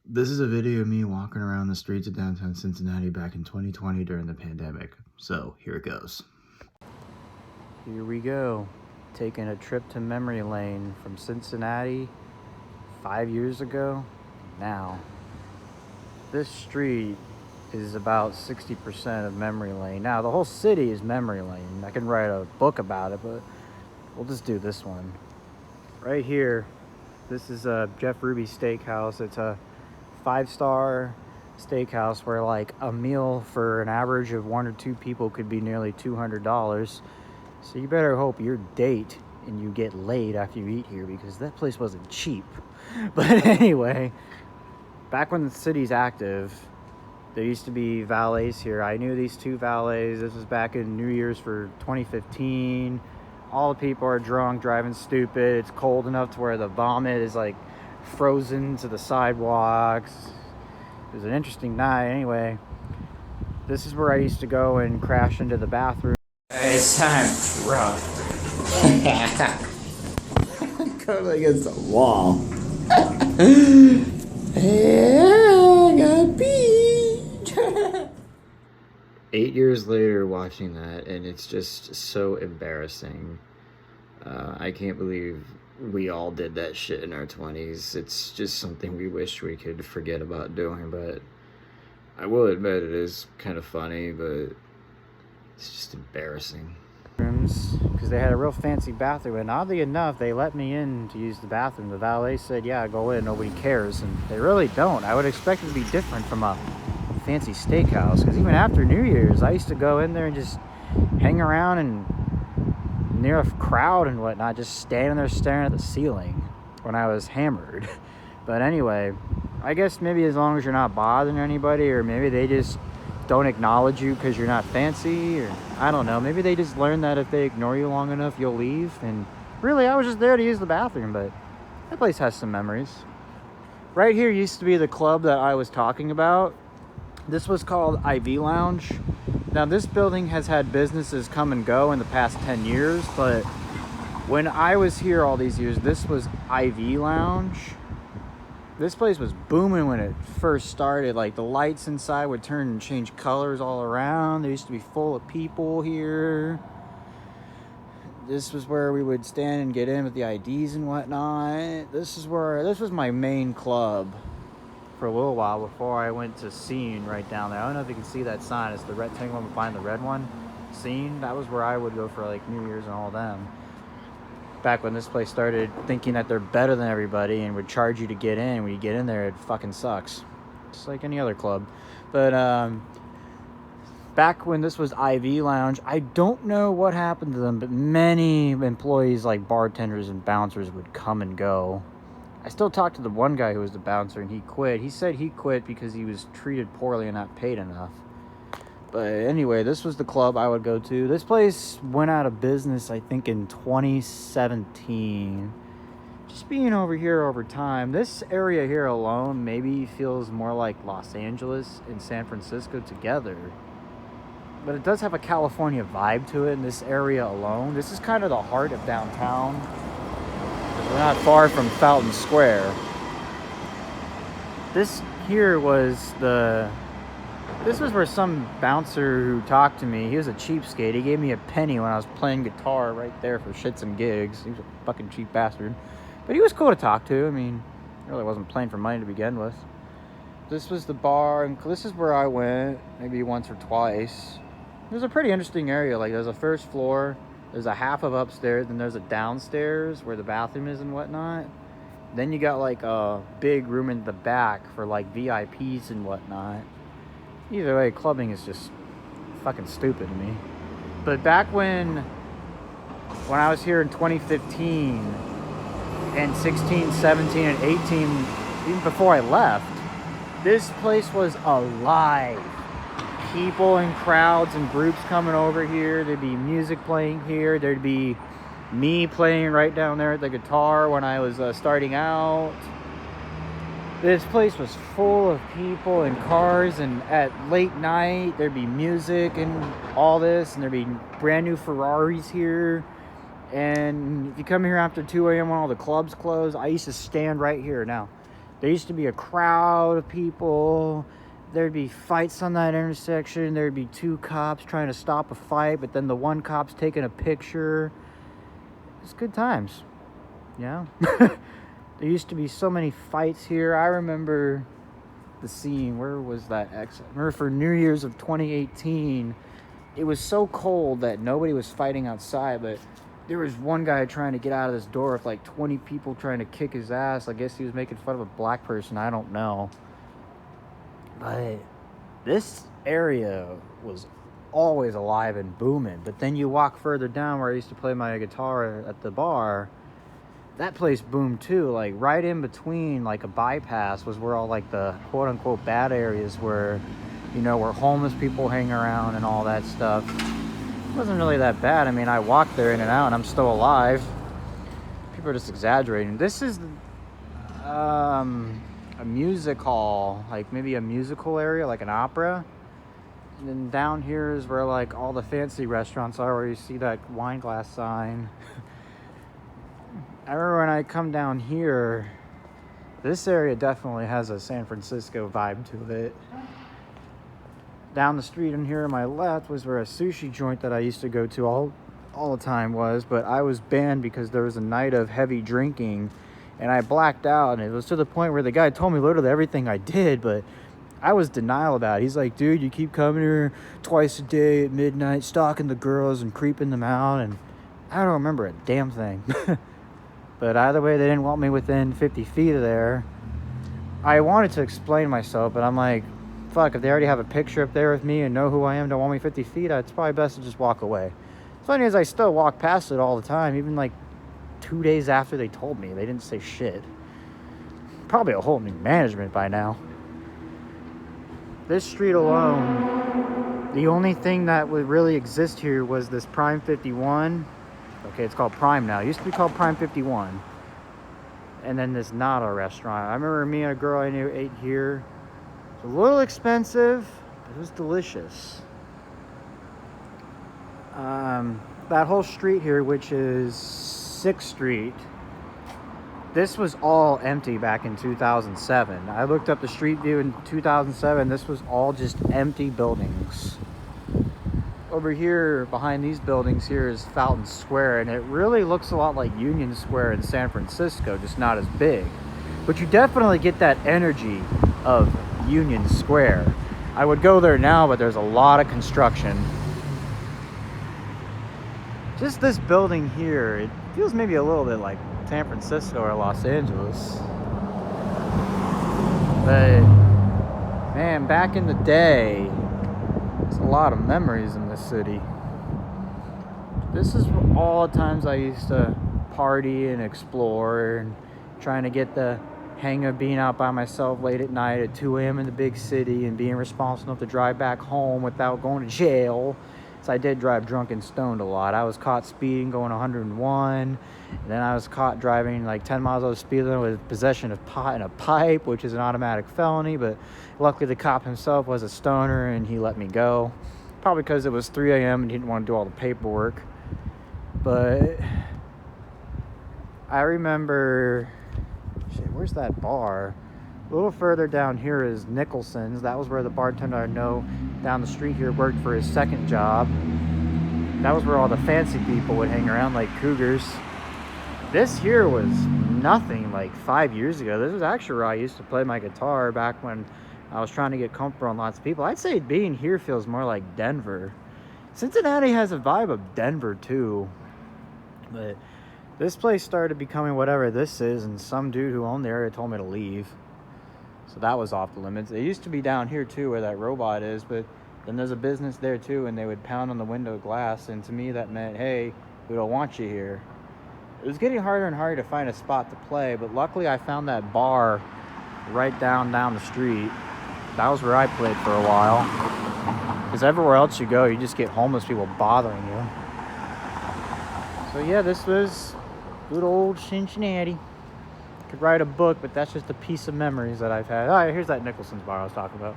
This is a video of me walking around the streets of downtown Cincinnati back in 2020 during the pandemic. So here it goes. Here we go, taking a trip to memory lane from Cincinnati 5 years ago. Now, this street is about 60% of memory lane. Now, the whole city is memory lane. I can write a book about it, but we'll just do this one. Right here, this is a Jeff Ruby Steakhouse. It's a 5-star steakhouse where like a meal for an average of 1 or 2 people could be nearly $200. So you better hope your date and you get laid after you eat here, because that place wasn't cheap. But anyway, back when the city's active, there used to be valets here. I knew these 2 valets. This was back in New Year's for 2015. All the people are drunk, driving stupid. It's cold enough to where the vomit is like frozen to the sidewalks. It was an interesting night. Anyway, this is where I used to go and crash into the bathroom. It's time to rock. Cuddle against the wall. Yeah, I got beat. 8 years later, watching that, and it's just so embarrassing. I can't believe we all did that shit in our 20s. It's just something we wish we could forget about doing, but I will admit it is kind of funny, but it's just embarrassing. Because they had a real fancy bathroom, and oddly enough, they let me in to use the bathroom. The valet said, yeah, go in, nobody cares, and they really don't. I would expect it to be different from a fancy steakhouse, because even after New Year's, I used to go in there and just hang around and near a crowd and whatnot, just standing there staring at the ceiling when I was hammered. But anyway, I guess maybe as long as you're not bothering anybody, or maybe they just don't acknowledge you because you're not fancy, or I don't know, maybe they just learned that if they ignore you long enough you'll leave. And really, I was just there to use the bathroom, but that place has some memories. Right here used to be the club that I was talking about. This was called IV Lounge. Now, this building has had businesses come and go in the past 10 years, but when I was here all these years, this was IV Lounge. This place was booming when it first started. Like, the lights inside would turn and change colors all around. There used to be full of people here. This was where we would stand and get in with the IDs and whatnot. This was my main club for a little while before I went to Scene right down there. I don't know if you can see that sign. It's the rectangle behind the red one. Scene. That was where I would go for like New Year's and all them. Back when this place started thinking that they're better than everybody and would charge you to get in. When you get in there, it fucking sucks. Just like any other club. But back when this was IV Lounge, I don't know what happened to them, but many employees like bartenders and bouncers would come and go. I still talk to the one guy who was the bouncer, and he quit. He said he quit because he was treated poorly and not paid enough. But anyway, this was the club I would go to. This place went out of business, I think, in 2017. Just being over here over time, this area here alone maybe feels more like Los Angeles and San Francisco together. But it does have a California vibe to it in this area alone. This is kind of the heart of downtown. We're not far from Fountain Square. This was where some bouncer who talked to me, he was a cheapskate. He gave me a penny when I was playing guitar right there for shits and gigs. He was a fucking cheap bastard. But he was cool to talk to. I mean, I really wasn't playing for money to begin with. This was the bar, and this is where I went maybe once or twice. It was a pretty interesting area. Like, there's a first floor, there's a half of upstairs, and there's a downstairs where the bathroom is and whatnot. Then you got like a big room in the back for like VIPs and whatnot. Either way, clubbing is just fucking stupid to me. But back when I was here in 2015 and 16, 17, and 18, even before I left, this place was alive. People and crowds and groups coming over here. There'd be music playing here. There'd be me playing right down there at the guitar when I was starting out. This place was full of people and cars, and at late night there'd be music and all this, and there'd be brand new Ferraris here. And if you come here after 2 a.m. when all the clubs close, I used to stand right here. Now, There used to be a crowd of people. There'd be fights on that intersection. There'd be two cops trying to stop a fight, but then the one cop's taking a picture. It's good times, yeah. There used to be so many fights here. I remember the scene. Where was that exit? I remember for New Year's of 2018, it was so cold that nobody was fighting outside, but there was one guy trying to get out of this door with like 20 people trying to kick his ass. I guess he was making fun of a black person. I don't know. But this area was always alive and booming. But then you walk further down where I used to play my guitar at the bar, that place boomed too. Like right in between, like a bypass, was where all like the quote unquote bad areas were, you know, where homeless people hang around and all that stuff. It wasn't really that bad. I mean, I walked there in and out and I'm still alive. People are just exaggerating. This is a music hall, like maybe a musical area, like an opera. And then down here is where like all the fancy restaurants are, where you see that wine glass sign. I remember when I come down here, this area definitely has a San Francisco vibe to it. Down the street in here on my left was where a sushi joint that I used to go to all the time was, but I was banned because there was a night of heavy drinking and I blacked out, and it was to the point where the guy told me literally everything I did, but I was denial about it. He's like, dude, you keep coming here twice a day at midnight, stalking the girls and creeping them out, and I don't remember a damn thing. But either way, they didn't want me within 50 feet of there. I wanted to explain myself, but I'm like, fuck, if they already have a picture up there with me and know who I am, don't want me 50 feet, it's probably best to just walk away. Funny is, I still walk past it all the time, even like 2 days after they told me. They didn't say shit. Probably a whole new management by now. This street alone, the only thing that would really exist here was this Prime 51. Okay, it's called Prime now. It used to be called Prime 51. And then this Nada restaurant. I remember me and a girl I knew ate here. It was a little expensive, but it was delicious. That whole street here, which is 6th Street, this was all empty back in 2007. I looked up the street view in 2007. This was all just empty buildings. Over here, behind these buildings here, is Fountain Square, and it really looks a lot like Union Square in San Francisco, just not as big. But you definitely get that energy of Union Square. I would go there now, but there's a lot of construction. Just this building here, it feels maybe a little bit like San Francisco or Los Angeles. But, man, back in the day, there's a lot of memories in this city. This is all the times I used to party and explore and trying to get the hang of being out by myself late at night at 2 a.m. in the big city and being responsible enough to drive back home without going to jail. So I did drive drunk and stoned a lot. I was caught speeding going 101, and then I was caught driving like 10 miles over the speed limit with possession of pot in a pipe, which is an automatic felony, but luckily the cop himself was a stoner and he let me go. Probably because it was 3 a.m. and he didn't want to do all the paperwork. But I remember, shit, where's that bar? A little further down here is Nicholson's. That was where the bartender I know down the street here worked for his second job. That was where all the fancy people would hang around, like cougars. This here was nothing like 5 years ago. This was actually where I used to play my guitar back when I was trying to get comfortable on lots of people. I'd say being here feels more like Denver. Cincinnati has a vibe of Denver too. But this place started becoming whatever this is, and some dude who owned the area told me to leave. So that was off the limits. It used to be down here too where that robot is, but then there's a business there too, and they would pound on the window glass, and to me that meant, hey, we don't want you here. It was getting harder and harder to find a spot to play, but luckily I found that bar right down the street. That was where I played for a while. Because everywhere else you go, you just get homeless people bothering you. So yeah, this was good old Cincinnati. Could write a book, but that's just a piece of memories that I've had. Oh, here's that Nicholson's bar I was talking about.